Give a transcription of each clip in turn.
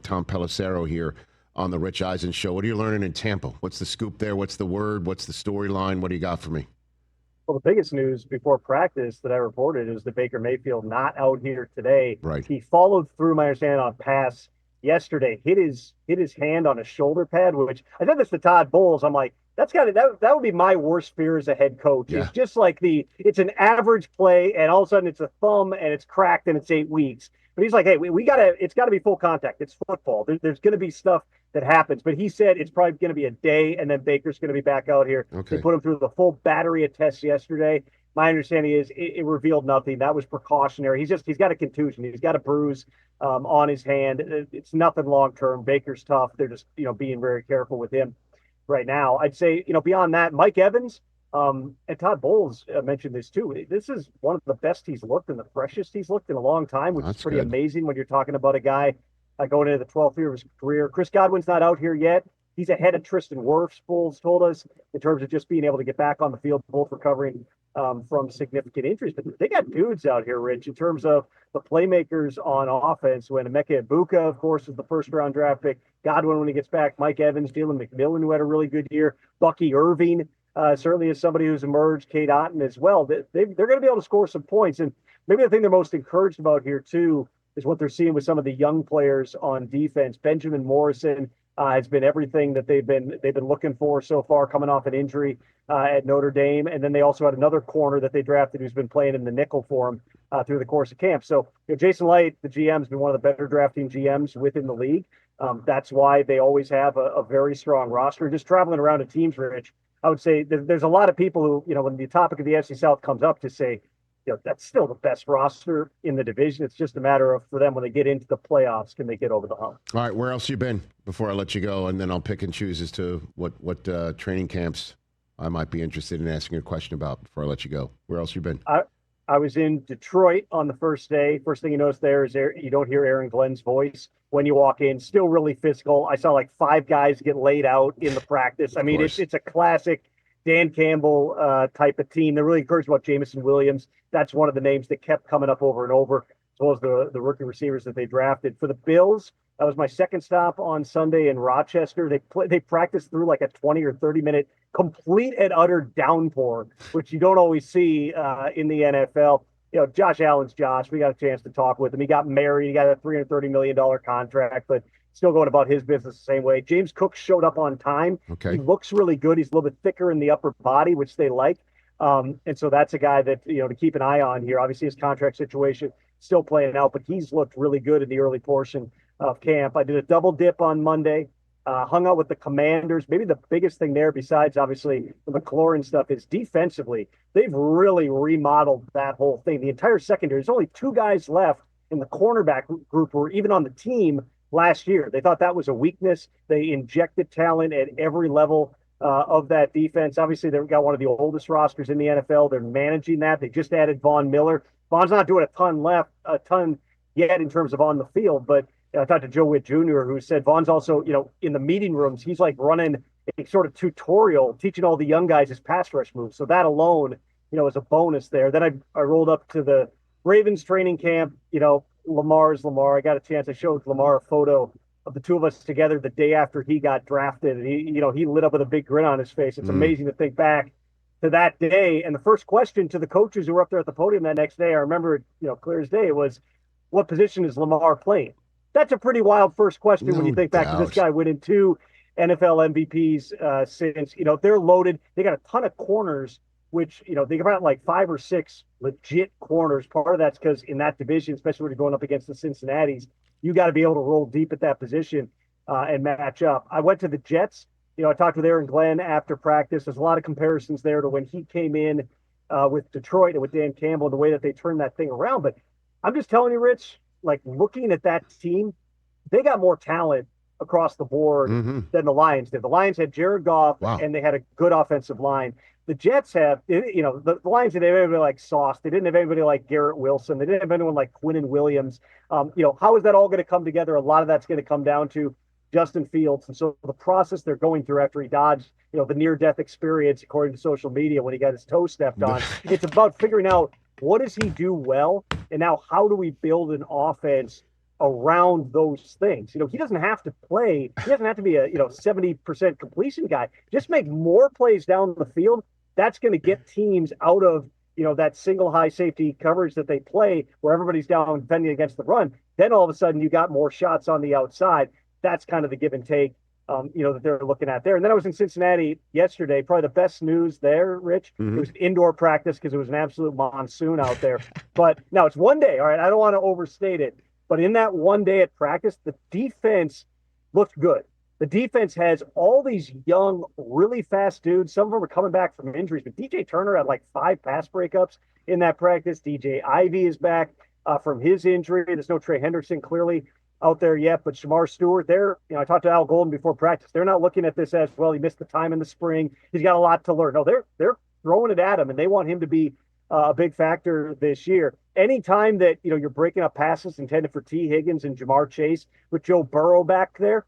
Tom Pelissero here on the Rich Eisen Show. What are you learning in Tampa? What's the scoop there? What's the word? What's the storyline? What do you got for me? Well, the biggest news before practice that I reported is that Baker Mayfield not out here today. Right. He followed through, my understanding, on a pass yesterday, hit his hand on a shoulder pad, which I said this to Todd Bowles. I'm like, that would be my worst fear as a head coach. Yeah. It's just like it's an average play, and all of a sudden it's a thumb and it's cracked and it's 8 weeks. But he's like, hey, it's got to be full contact. It's football. There's going to be stuff that happens. But he said it's probably going to be a day, and then Baker's going to be back out here. Okay. They put him through the full battery of tests yesterday. My understanding is it revealed nothing. That was precautionary. He's got a contusion. He's got a bruise on his hand. It's nothing long term. Baker's tough. They're just being very careful with him right now. I'd say beyond that, Mike Evans. And Todd Bowles mentioned this too. This is one of the best he's looked and the freshest he's looked in a long time, which is pretty amazing when you're talking about a guy going into the 12th year of his career. Chris Godwin's not out here yet. He's ahead of Tristan Wirfs, Bowles told us, in terms of just being able to get back on the field, both recovering from significant injuries. But they got dudes out here, Rich, in terms of the playmakers on offense. When Emeka Egbuka, of course, is the first-round draft pick. Godwin, when he gets back. Mike Evans, Dylan McMillan, who had a really good year. Bucky Irving, certainly is somebody who's emerged. Cade Otton as well. They're going to be able to score some points. And maybe the thing they're most encouraged about here, too, is what they're seeing with some of the young players on defense. Benjamin Morrison has been everything that they've been looking for so far, coming off an injury at Notre Dame. And then they also had another corner that they drafted who's been playing in the nickel for him through the course of camp. So Jason Light, the GM, has been one of the better drafting GMs within the league. That's why they always have a very strong roster. Just traveling around to teams, Rich, I would say there's a lot of people who, when the topic of the FC South comes up, to say, that's still the best roster in the division. It's just a matter of, for them, when they get into the playoffs, can they get over the hump? All right, where else you been before I let you go? And then I'll pick and choose as to what training camps I might be interested in asking a question about before I let you go. Where else you been? I was in Detroit on the first day. First thing you notice there is you don't hear Aaron Glenn's voice when you walk in. Still really physical. I saw like 5 guys get laid out in the practice. I mean, it's a classic Dan Campbell type of team. They're really encouraged about Jameson Williams. That's one of the names that kept coming up over and over, as well as the rookie receivers that they drafted. For the Bills, that was my second stop on Sunday in Rochester. They practiced through like a 20 or 30-minute complete and utter downpour, which you don't always see in the NFL. Josh Allen's Josh. We got a chance to talk with him. He got married. He got a $330 million contract, but still going about his business the same way. James Cook showed up on time. Okay. He looks really good. He's a little bit thicker in the upper body, which they like. And so that's a guy that, to keep an eye on here. Obviously, his contract situation still playing out, but he's looked really good in the early portion of camp. I did a double dip on Monday, hung out with the Commanders. Maybe the biggest thing there, besides obviously the McLaurin stuff, is defensively. They've really remodeled that whole thing. The entire secondary. There's only 2 guys left in the cornerback group who were even on the team last year. They thought that was a weakness. They injected talent at every level of that defense. Obviously, they've got one of the oldest rosters in the NFL. They're managing that. They just added Von Miller. Von's not doing a ton yet in terms of on the field, but I talked to Joe Witt Jr., who said Von's also, in the meeting rooms, he's like running a sort of tutorial, teaching all the young guys his pass rush moves. So that alone, is a bonus there. Then I rolled up to the Ravens training camp. Lamar's Lamar. I got a chance. I showed Lamar a photo of the two of us together the day after he got drafted. And he lit up with a big grin on his face. It's amazing to think back to that day. And the first question to the coaches who were up there at the podium that next day, I remember it, clear as day, was, what position is Lamar playing? That's a pretty wild first question when you think back to this guy winning 2 NFL MVPs since, they're loaded. They got a ton of corners, which, they got like 5 or 6 legit corners. Part of that's because in that division, especially when you're going up against the Cincinnatis, you got to be able to roll deep at that position and match up. I went to the Jets. I talked with Aaron Glenn after practice. There's a lot of comparisons there to when he came in with Detroit and with Dan Campbell and the way that they turned that thing around. But I'm just telling you, Rich, like looking at that team, they got more talent across the board than the Lions did. The Lions had Jared Goff, and they had a good offensive line. The Jets have, the Lions didn't have anybody like Sauce. They didn't have anybody like Garrett Wilson. They didn't have anyone like Quinnen Williams. How is that all going to come together? A lot of that's going to come down to Justin Fields. And so the process they're going through after he dodged, the near-death experience, according to social media, when he got his toe stepped on, it's about figuring out what does he do well, and now how do we build an offense around those things. He doesn't have to play. He doesn't have to be a 70% completion guy. Just make more plays down the field. That's going to get teams out of that single high safety coverage that they play where everybody's down defending against the run. Then all of a sudden you got more shots on the outside. That's kind of the give and take, that they're looking at there. And then I was in Cincinnati yesterday. Probably the best news there, Rich. It was indoor practice because it was an absolute monsoon out there. But now it's one day. All right, I don't want to overstate it. But in that one day at practice, the defense looked good. The defense has all these young, really fast dudes. Some of them are coming back from injuries, but DJ Turner had like 5 pass breakups in that practice. DJ Ivey is back from his injury. There's no Trey Hendrickson clearly out there yet, but Shamar Stewart, I talked to Al Golden before practice. They're not looking at this as, well, he missed the time in the spring. He's got a lot to learn. No, they're throwing it at him, and they want him to be a big factor this year. Anytime that, you're breaking up passes intended for T. Higgins and Jamar Chase with Joe Burrow back there,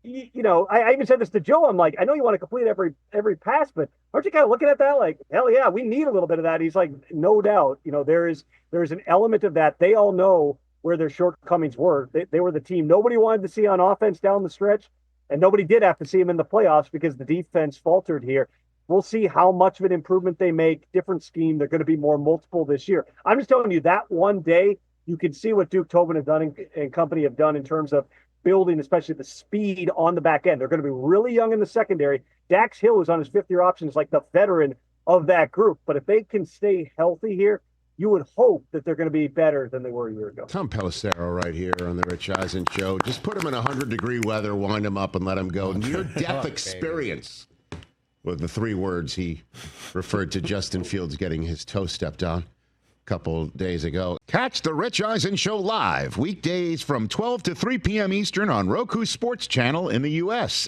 I even said this to Joe. I'm like, I know you want to complete every pass, but aren't you kind of looking at that like, hell yeah, we need a little bit of that? He's like, no doubt. There is an element of that. They all know where their shortcomings were. They were the team nobody wanted to see on offense down the stretch, and nobody did have to see them in the playoffs because the defense faltered here. We'll see how much of an improvement they make. Different scheme. They're going to be more multiple this year. I'm just telling you that one day you can see what Duke Tobin have done and company have done in terms of building, especially the speed on the back end. They're going to be really young in the secondary. Dax Hill, who's on his 5th-year option, is like the veteran of that group. But if they can stay healthy here, you would hope that they're going to be better than they were a year ago. Tom Pelissero right here on the Rich Eisen Show. Just put him in 100-degree weather, wind him up, and let him go. Near-death experience. With the 3 words he referred to Justin Fields getting his toe stepped on couple days ago. Catch the Rich Eisen Show live weekdays from 12 to 3 p.m. Eastern on Roku Sports Channel in the U.S.